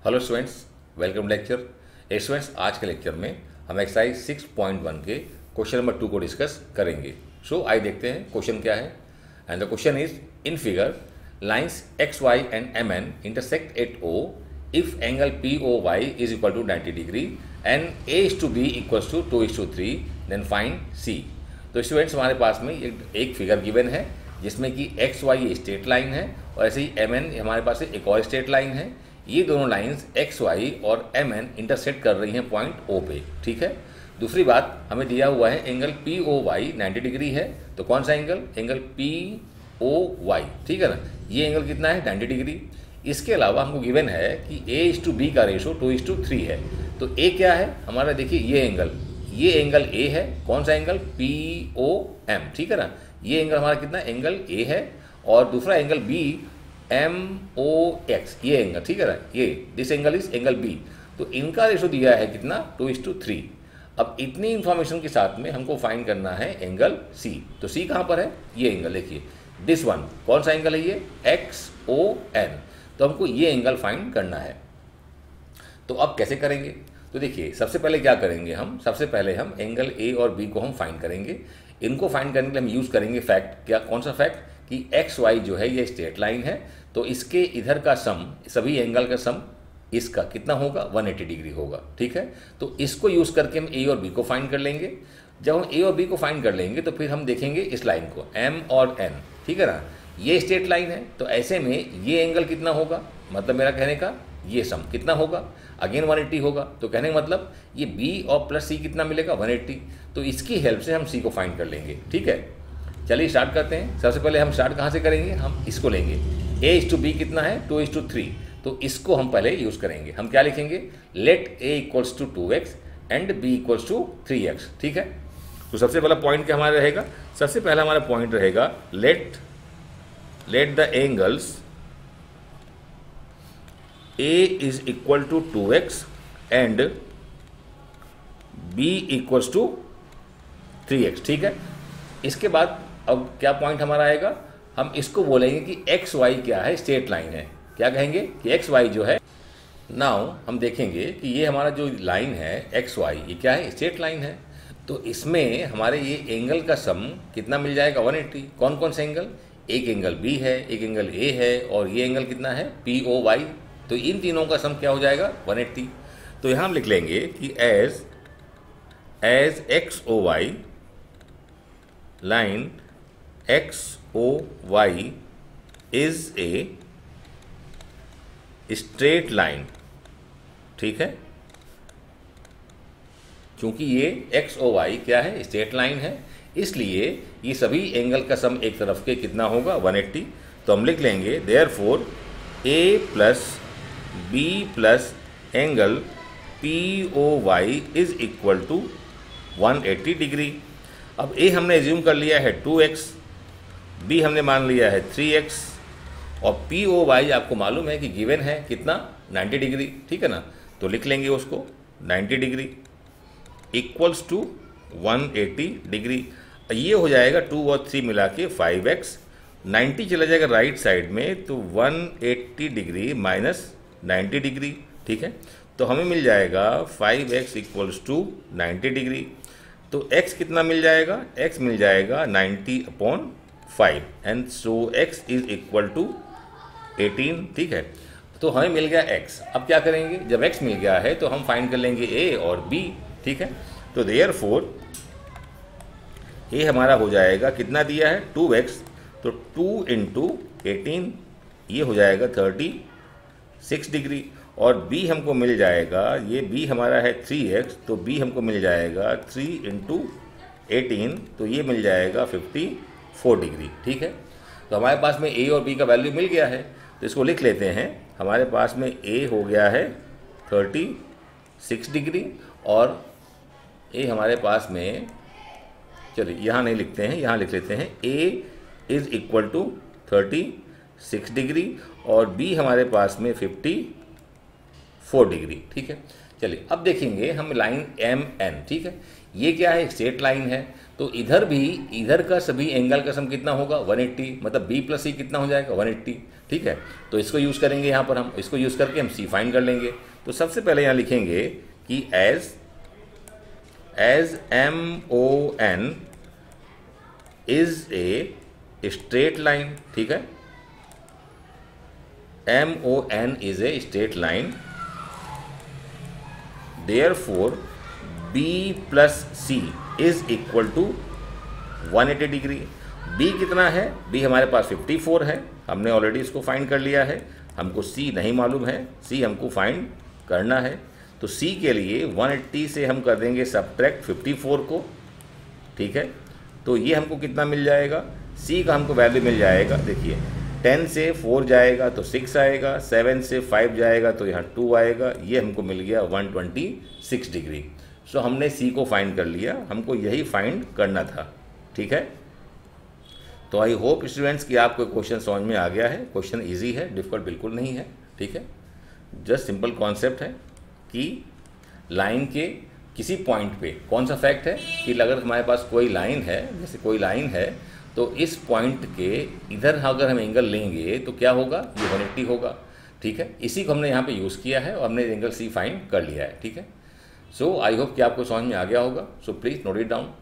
Hello students, welcome lecture. Students, आज के lecture में हम एक्सरसाइज 6.1 के क्वेश्चन नंबर 2 को डिस्कस करेंगे। सो आइए देखते हैं क्वेश्चन क्या है। And the question is, in figure lines X Y and M N intersect at O if angle P O Y is equal to 90 degree and a is to b equals to 2:3, then find c. तो students, हमारे पास में एक figure given है जिसमें कि x Y straight line है और ऐसे ही एम एन हमारे पास एक और स्ट्रेट लाइन है। ये दोनों लाइंस एक्स वाई और एम एन इंटरसेक्ट कर रही हैं पॉइंट ओ पे, ठीक है। दूसरी बात, हमें दिया हुआ है angle P O Y 90 degree है। तो कौन सा angle? Angle P O Y, ठीक है ना। ये एंगल कितना है? 90 डिग्री। इसके अलावा हमको गिवन है कि ए इज टू बी का रेशो 2:3 है। तो ए क्या है हमारा? देखिए ये एंगल ए है। कौन सा एंगल? पी ओ एम, ठीक है ना। ये एंगल हमारा कितना? एंगल ए है। और दूसरा angle B M O X, ये एंगल, ठीक है ना। ये this angle is angle B. तो इनका रेशो दिया है कितना? 2:3। अब इतनी इंफॉर्मेशन के साथ में हमको फाइंड करना है एंगल सी। तो सी कहाँ पर है? ये एंगल देखिए, दिस वन। कौन सा एंगल है ये? X O N. तो हमको ये एंगल फाइंड करना है। तो अब कैसे करेंगे? तो देखिए, सबसे पहले क्या करेंगे हम? सबसे पहले हम एंगल ए और बी को हम फाइंड करेंगे। इनको फाइंड करने के लिए हम यूज़ करेंगे फैक्ट। क्या? कौन सा फैक्ट? कि एक्स वाई जो है ये स्ट्रेट लाइन है, तो इसके इधर का सम, सभी एंगल का सम इसका कितना होगा? 180 डिग्री होगा, ठीक है। तो इसको यूज़ करके हम ए और बी को फाइंड कर लेंगे। जब हम ए और बी को फाइंड कर लेंगे तो फिर हम देखेंगे इस लाइन को, एम और एन, ठीक है ना। ये स्ट्रेट लाइन है, तो ऐसे में ये एंगल कितना होगा? मतलब मेरा कहने का ये सम कितना होगा? अगेन 180 होगा। तो कहने का मतलब ये बी और प्लस सी कितना मिलेगा? 180। तो इसकी हेल्प से हम सी को फाइंड कर लेंगे, ठीक है। चलिए स्टार्ट करते हैं। सबसे पहले हम स्टार्ट कहाँ से करेंगे? हम इसको लेंगे। ए इज टू बी कितना है? 2:3। तो इसको हम पहले यूज़ करेंगे। हम क्या लिखेंगे? Let A equals to 2x and B equals to 3x, ठीक है। तो सबसे पहला पॉइंट क्या हमारा रहेगा? सबसे पहला हमारा पॉइंट रहेगा let the angles a is equal to 2x and b equals to 3x, ठीक है। इसके बाद अब क्या पॉइंट हमारा आएगा? हम इसको बोलेंगे कि एक्स वाई क्या है? स्ट्रेट लाइन है। क्या कहेंगे? कि एक्स वाई जो है, नाउ हम देखेंगे कि ये हमारा जो लाइन है एक्स वाई, ये क्या है? स्ट्रेट लाइन है। तो इसमें हमारे ये एंगल का सम कितना मिल जाएगा? 180। कौन कौन से एंगल? एक एंगल बी है, एक एंगल ए है, और ये एंगल कितना है? P O Y. तो इन तीनों का सम क्या हो जाएगा? 180। तो यहाँ हम लिख लेंगे कि as X O Y, line X O Y is a straight line, ठीक है। क्योंकि ये एक्स ओ वाई क्या है? स्ट्रेट लाइन है, इसलिए ये सभी एंगल का सम एक तरफ के कितना होगा? 180। तो हम लिख लेंगे therefore A plus B plus angle P O Y is equal to 180 degree. अब ए हमने एज्यूम कर लिया है 2x, बी हमने मान लिया है 3x, और पी ओ वाई आपको मालूम है कि गिवन है कितना? 90 डिग्री, ठीक है ना। तो लिख लेंगे उसको 90 डिग्री इक्वल्स टू 180 डिग्री। ये हो जाएगा 2 और 3 मिला के 5x। 90 चला जाएगा राइट साइड में, तो 180 डिग्री माइनस 90 डिग्री, ठीक है। तो हमें मिल जाएगा 5x इक्वल्स टू 90 डिग्री। तो x कितना मिल जाएगा? x मिल जाएगा 90/5 and so x is equal to 18, ठीक है। तो हमें मिल गया x। अब क्या करेंगे? जब x मिल गया है तो हम फाइंड कर लेंगे a और b, ठीक है। तो देयरफॉर a हमारा हो जाएगा, कितना दिया है? 2x। तो 2 × 18 ये हो जाएगा 36 डिग्री। और b हमको मिल जाएगा, ये b हमारा है 3x, तो b हमको मिल जाएगा 3 × 18, तो ये मिल जाएगा 54 डिग्री, ठीक है। तो हमारे पास में a और b का वैल्यू मिल गया है, तो इसको लिख लेते हैं। हमारे पास में a हो गया है 36 डिग्री और a हमारे पास में, चलिए यहाँ नहीं लिखते हैं, यहाँ लिख लेते हैं a is equal to 36 degree और b हमारे पास में 54 डिग्री, ठीक है। चलिए अब देखेंगे हम लाइन एम एन, ठीक है। ये क्या है? स्ट्रेट लाइन है। तो इधर भी, इधर का सभी एंगल का सम कितना होगा? 180। मतलब b प्लस सी कितना हो जाएगा? 180। ठीक है। तो इसको यूज़ करेंगे यहाँ पर, हम इसको यूज़ करके हम सी फाइंड कर लेंगे। तो सबसे पहले यहाँ लिखेंगे कि as MON is a straight line, ठीक है। MON is a straight line, therefore B plus C is equal to 180 degree. B कितना है? B हमारे पास 54 है, हमने ऑलरेडी इसको फाइंड कर लिया है। हमको C नहीं मालूम है, C हमको फाइंड करना है। तो C के लिए 180 से हम कर देंगे सब्ट्रैक्ट 54 को, ठीक है। तो ये हमको कितना मिल जाएगा? C का हमको वैल्यू मिल जाएगा, देखिए 10 से 4 जाएगा तो 6 आएगा, 7 से 5 जाएगा तो यहाँ 2 आएगा, ये हमको मिल गया 126 डिग्री। सो हमने C को फाइंड कर लिया, हमको यही फाइंड करना था, ठीक है। तो आई होप स्टूडेंट्स कि आपको क्वेश्चन समझ में आ गया है। क्वेश्चन इजी है, डिफिकल्ट बिल्कुल नहीं है, ठीक है। जस्ट सिंपल कॉन्सेप्ट है कि लाइन के किसी पॉइंट पे कौन सा फैक्ट है कि अगर हमारे पास कोई लाइन है, जैसे कोई लाइन है, तो इस पॉइंट के इधर अगर हम एंगल लेंगे तो क्या होगा? ये 180 होगा, ठीक है। इसी को हमने यहाँ पे यूज़ किया है और हमने एंगल C फाइंड कर लिया है, ठीक है। सो आई होप कि आपको समझ में आ गया होगा। So please note it down.